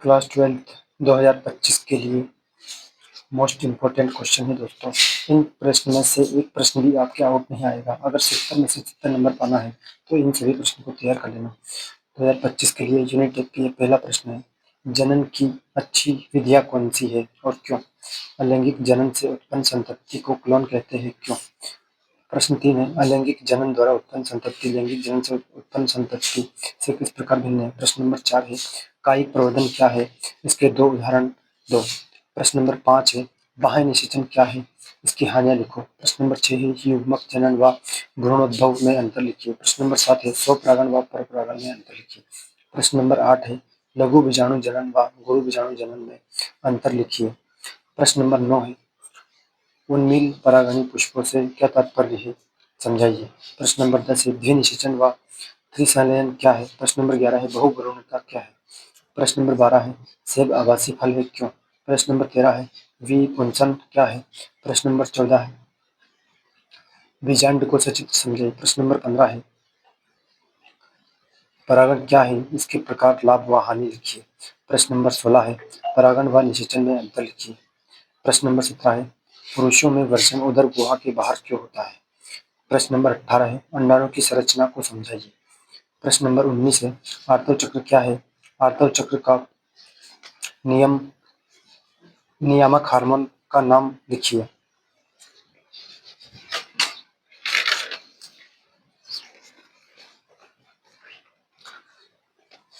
Class 12th 2025 के लिए most important question है दोस्तों। इन प्रश्न में से एक प्रश्न भी आपके आउट नहीं आएगा। अगर 70 में से 70 नंबर पाना है तो इन सभी प्रश्नों को तैयार कर लेना। 2025 के लिए यूनिट 1 के लिए पहला प्रश्न है, जनन की अच्छी विधियां कौन सी है और क्यों? अलैंगिक जनन से उत्पन्न संतति को क्लोन कहते हैं, क्यों? प्रश्न 3 है, अलैंगिक जनन द्वारा उत्पन्न संतति लैंगिक जनन से उत्पन्न संतति से किस प्रकार भिन्न है? प्रश्न नंबर 4 है, कायिक प्रवर्धन क्या है? इसके 2 उदाहरण दो। प्रश्न नंबर 5 है, बाह्य निषेचन क्या है? इसकी हानियां लिखो। प्रश्न नंबर 6 है, युग्मक जनन व भ्रूणोद्भव में अंतर लिखिए। प्रश्न नंबर 7 है, स्वपरागण व परपरागण में अंतर लिखिए। प्रश्न नंबर 8 है, लघु बीजाणु जनन व गुरु बीजाणु जनन में अंतर लिखिए। प्रश्न नंबर 9 है, उन्मील परागणी पुष्पों से क्या तात्पर्य है? समझाइए। प्रश्न नंबर 10 है, द्विनिषेचन व त्रिसंलयन क्या है? प्रश्न नंबर 11 है, बहुभ्रूणता क्या है? प्रश्न नंबर 12 है, सेब आभासी फल है, क्यों? प्रश्न नंबर 13 है, विपुंसन क्या है? प्रश्न नंबर 14 है, बीजांड को सचित्र समझाइए। प्रश्न नंबर 15 है, परागण क्या है? इसके प्रकार, लाभ व हानि लिखिए। प्रश्न नंबर 16 है, परागण व निषेचन में अंतर लिखिए। प्रश्न नंबर 17 है, पुरुषों में वर्षण उदर गुहा के बाहर क्यों होता है? प्रश्न नंबर 18 है, अंडाणु की संरचना को समझाइए। प्रश्न नंबर 19 है, आर्तव चक्र क्या है? आर्तव चक्र का नियामक हार्मोन का नाम लिखिए।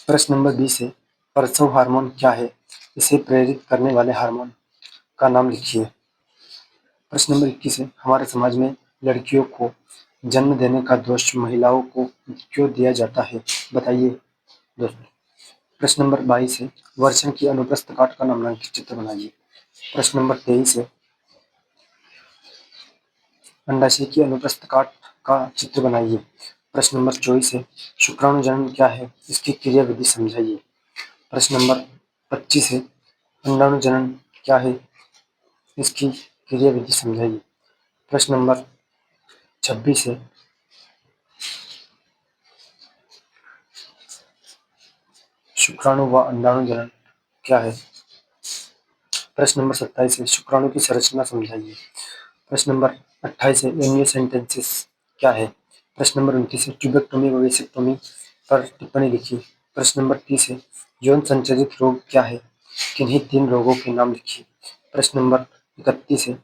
प्रश्न नंबर 20 है, प्रसव हार्मोन क्या है? इसे प्रेरित करने वाले हार्मोन का नाम लिखिए। प्रश्न नंबर 21 है, हमारे समाज में लड़कियों को जन्म देने का दोष महिलाओं को क्यों दिया जाता है? बताइए दोस्तों। प्रश्न नंबर 22 है, वर्षण की अनुप्रस्थ काट का नामांकित चित्र बनाइए। प्रश्न नंबर 23 है, अंडाशय की अनुप्रस्थ काट का चित्र बनाइए। प्रश्न नंबर 24 है, शुक्राणु जनन क्या है? इसकी क्रिया विधि समझाइए। प्रश्न नंबर 25 है, अंडाणु जनन क्या है? इसकी क्रिया विधि समझाइए। प्रश्न नंबर 26 है, शुक्राणु व अंडाणु जनन क्या है? प्रश्न नंबर 27 है, शुक्राणु की संरचना समझाइए। प्रश्न नंबर 28 है, एमियोसेंटेंसिस क्या है? प्रश्न नंबर 29 है, ट्यूबेक्टोमी व वेसेक्टोमी पर टिप्पणी लिखिए। प्रश्न नंबर 30 है, यौन संचारित रोग क्या है? किन्हीं 3 रोगों के नाम लिखिए। प्रश्न नंबर 31 है,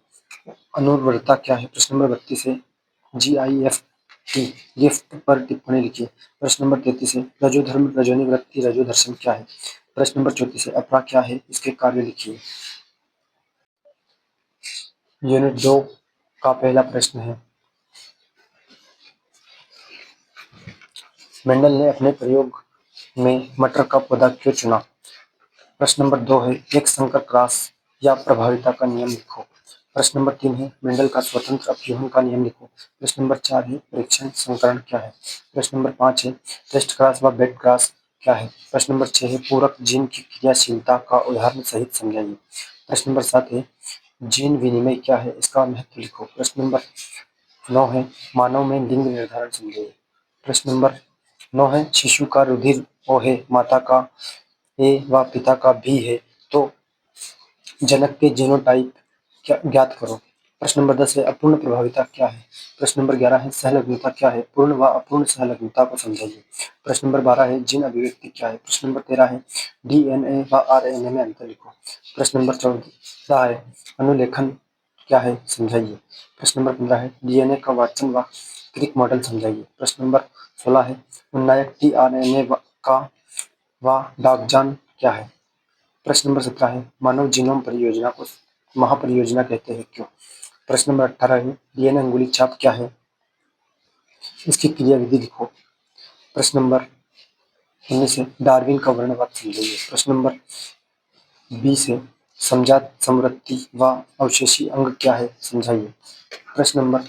अनुर्वरता क्या है? प्रश्न नंबर 32 है, GIFT गिफ्ट पर टिप्पणी लिखिए। प्रश्न नंबर 33 है, रजोधर्म रजोनिक वृत्ति रजोदर्शन क्या है? प्रश्न नंबर 34 है, अपरा क्या है? इसके कार्य लिखिए। यूनिट 2 का पहला प्रश्न है, मेंडल ने अपने प्रयोग में मटर का पौधा क्यों चुना? प्रश्न नंबर 2 है, एक संकर क्रॉस या प्रभाविता का नियम लिखो। प्रश्न नंबर 3 है, मेंडल का स्वतंत्र अपव्यूहन का नियम लिखो। प्रश्न नंबर 4 है, परीक्षण संकरण क्या है? प्रश्न नंबर 5 है, टेस्ट क्रॉस व बेड क्रॉस क्या है? प्रश्न नंबर 6 है, पूरक जीन की क्रियाशीलता का उदाहरण सहित समझाइए। प्रश्न नंबर 7 है, जीन विनिमय क्या है? इसका महत्व लिखो। प्रश्न नंबर 9 है, मानव में लिंग निर्धारण समझाइए। प्रश्न नंबर 9 है, शिशु का रुधिर O है, माता का A व पिता का B है, तो जनक के जीनोटाइप ज्ञात करो। प्रश्न नंबर 10 है, अपूर्ण प्रभाविता क्या है? प्रश्न नंबर 11 है, सहलग्नता क्या है? पूर्ण व अपूर्ण सहलग्नता को समझाइए। प्रश्न नंबर 12 है, जीन अभिव्यक्ति क्या है? प्रश्न नंबर 13 है, DNA व RNA में अंतर लिखो। प्रश्न नंबर 14 है, अनुलेखन क्या है? समझाइए। प्रश्न नंबर 15 है, DNA का वाचन व क्रिक मॉडल समझाइए। प्रश्न नंबर 16 है, उन्नायक tRNA का व डाकजान क्या है? प्रश्न नंबर 17 है, मानव जीनोम परियोजना को महापरियोजना कहते हैं, क्यों? प्रश्न नंबर 18 है, DNA अंगुली छाप क्या है? इसकी क्रिया विधि लिखो। प्रश्न नंबर 19 है, डार्विन का वर्णवाद समझाइए। प्रश्न नंबर 20 है, समजात समवृत्ति व अवशेषी अंग क्या है? समझाइए। प्रश्न नंबर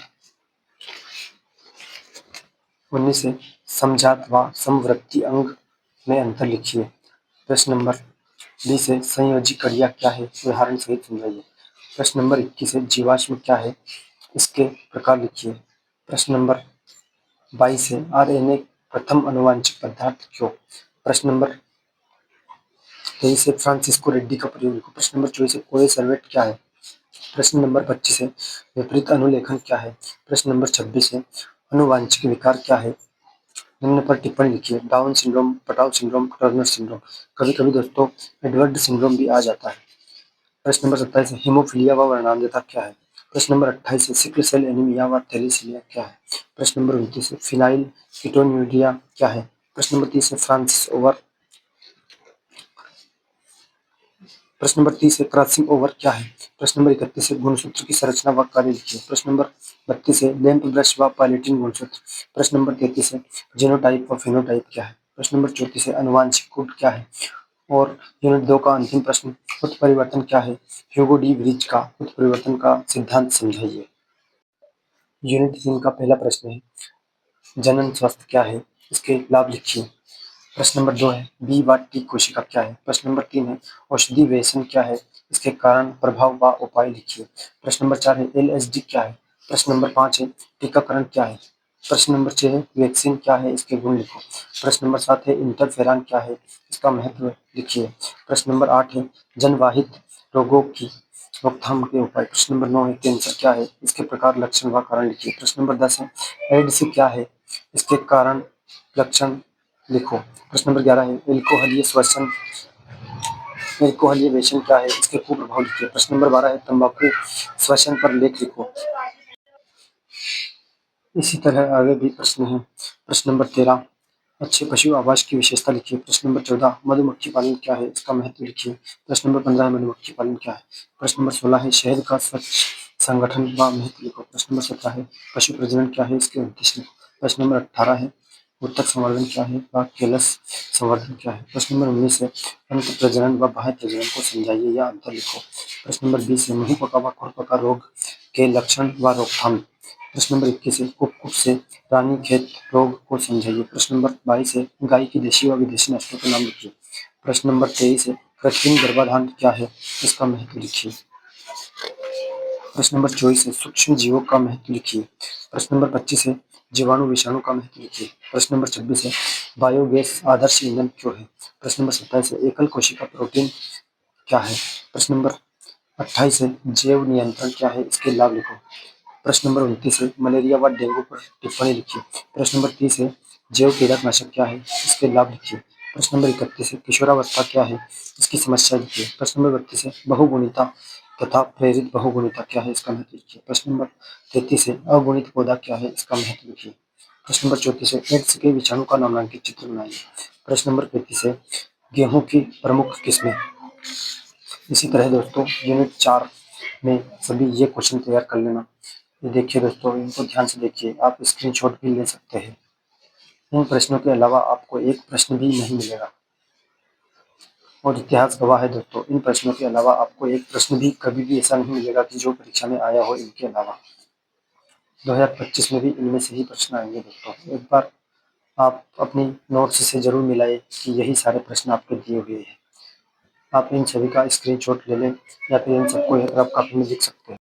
19 है, समजात व समवृत्ति अंग में अंतर लिखिए। प्रश्न नंबर 20 है, संयोजी कड़िया क्या है? उदाहरण सहित समझाइए। प्रश्न नंबर 21 है, जीवाश्म क्या है? इसके प्रकार लिखिए। प्रश्न नंबर 22 है, RNA प्रथम आनुवंशिक पदार्थ क्यों? प्रश्न नंबर 23 है फ्रांसिस्को रेड्डी का प्रयोग लिखो। प्रश्न नंबर 24 है कोए सर्वेट क्या है? प्रश्न नंबर 25 है विपरीत अनुलेखन क्या है? प्रश्न नंबर 26 है अनुवांशिक विकार क्या है? निम्न पर टिप्पणी लिखिए। डाउन सिंड्रोम, पटाव सिंड्रोम, टर्नर सिंड्रोम। कभी कभी दोस्तों एडवर्ड सिंड्रोम भी आ जाता है। प्रश्न नंबर 27 है हीमोफीलिया व वर्णांधता क्या है? प्रश्न नंबर 28 है सिकल सेल एनीमिया व थैलेसीमिया क्या है? प्रश्न नंबर 29 है फिनाइल कीटोन्यूरिया क्या है? प्रश्न नंबर 30 है फ्रांसिस ओवर। प्रश्न नंबर 30 है क्रॉसिंग ओवर क्या है? प्रश्न नंबर 31 है गुणसूत्र की संरचना व कार्य लिखिए। प्रश्न नंबर 32 है लैंप ब्रश व पायलेटिन गुणसूत्र। प्रश्न नंबर 33 है जीनोटाइप व फिनोटाइप क्या है? प्रश्न नंबर 34 है आनुवांशिक कोड क्या है? और यूनिट 2 का अंतिम प्रश्न उत्परिवर्तन क्या है? ह्यूगो डी ब्रिज का उत्परिवर्तन का सिद्धांत समझाइए। यूनिट 3 का पहला प्रश्न है जनन स्वास्थ्य क्या है? इसके लाभ लिखिए। प्रश्न नंबर 2 है बी व टी कोशिका क्या है? प्रश्न नंबर 3 है औषधि व्यसन क्या है? इसके कारण, प्रभाव व उपाय लिखिए। प्रश्न नंबर 4 है एलएसडी क्या है? प्रश्न नंबर 5 है टीकाकरण क्या है? प्रश्न नंबर 6 है वैक्सीन क्या है? इसके गुण लिखो। प्रश्न नंबर 7 है इंटरफेरॉन क्या है? इसका महत्व लिखिए। प्रश्न नंबर 8 है जनवाहित रोगों की रोकथाम के उपाय। प्रश्न नंबर 9 है कैंसर क्या है? इसके प्रकार, लक्षण व कारण लिखिए। प्रश्न नंबर 10 है एड्स क्या है? इसके कारण, लक्षण लिखो। प्रश्न नंबर 11 है एल्कोहलीय वेशन क्या है? इसके कुप्रभाव लिखिए। प्रश्न नंबर 12 है तंबाकू श्वसन पर लेख लिखो। इसी तरह आगे भी प्रश्न है। प्रश्न नंबर 13 अच्छे पशु आवास की विशेषता लिखिए। प्रश्न नंबर 14 मधुमक्खी पालन क्या है? इसका महत्व लिखिए। प्रश्न नंबर 15 मधुमक्खी पालन क्या है? प्रश्न नंबर 16 है शहद का स्वच्छ संगठन व महत्व लिखो। प्रश्न नंबर 17 है पशु प्रजनन क्या है? इसके उद्देश्य लिखो। प्रश्न नंबर 18 है उत्तक संवर्धन क्या है व केलस संवर्धन क्या है? प्रश्न नंबर 19 है अंत प्रजनन व बाह्य प्रजनन को समझाइए या अंतर लिखो। प्रश्न नंबर 20 है मुंहपका व खुरपका रोग के लक्षण व रोकथाम। प्रश्न नंबर 21 है कुक्कुट से रानीखेत रोग को समझाइए। प्रश्न नंबर 22 है गाय की देशी व विदेशी नस्लों के नाम लिखिए। प्रश्न नंबर 23 है कृत्रिम गर्भाधान क्या है? इसका महत्व लिखिए। प्रश्न नंबर 24 है सूक्ष्म जीवों का महत्व लिखिए। प्रश्न नंबर 25 है जीवाणु विषाणु का महत्व लिखिए। प्रश्न नंबर 26 है बायोगैस आदर्श ईंधन क्यों है? प्रश्न नंबर 27 है एकल कोशिका प्रोटीन क्या है? प्रश्न नंबर 28 है जैव नियंत्रण क्या है? इसके लाभ लिखो। प्रश्न नंबर 29 है मलेरिया व डेंगू पर टिप्पणी लिखिए। प्रश्न नंबर 30 है जैव कीटनाशक क्या है? इसके लाभ लिखिए। प्रश्न नंबर 31 है किशोरावस्था क्या है? इसकी समस्या लिखिए। प्रश्न नंबर 32 है बहुगुणिता तथा प्रेरित बहुगुणिता क्या है? इसका महत्व लिखिए। प्रश्न नंबर 33 है अगुणित पौधा क्या है? इसका महत्व लिखिए। प्रश्न नंबर 34 है एड्स के विषाणु का नामांकित चित्र बनाइए। प्रश्न नंबर 35 है गेहूं की प्रमुख किस्में। इसी तरह दोस्तों यूनिट 4 में सभी ये क्वेश्चन तैयार कर लेना। ये देखिए दोस्तों इनको ध्यान से देखिए, आप स्क्रीनशॉट भी ले सकते हैं। इन प्रश्नों के अलावा आपको एक प्रश्न भी नहीं मिलेगा और इतिहास गवाह है दोस्तों, इन प्रश्नों के अलावा आपको एक प्रश्न भी कभी भी ऐसा नहीं मिलेगा कि जो परीक्षा में आया हो इनके अलावा। 2025 में भी इनमें से ही प्रश्न आएंगे दोस्तों। एक बार आप अपनी नोट्स से जरूर मिलाएं कि यही सारे प्रश्न आपके दिए हुए हैं। आप इन सभी का स्क्रीनशॉट ले लें या फिर इन सबको एक रफ कॉपी में लिख सकते हैं।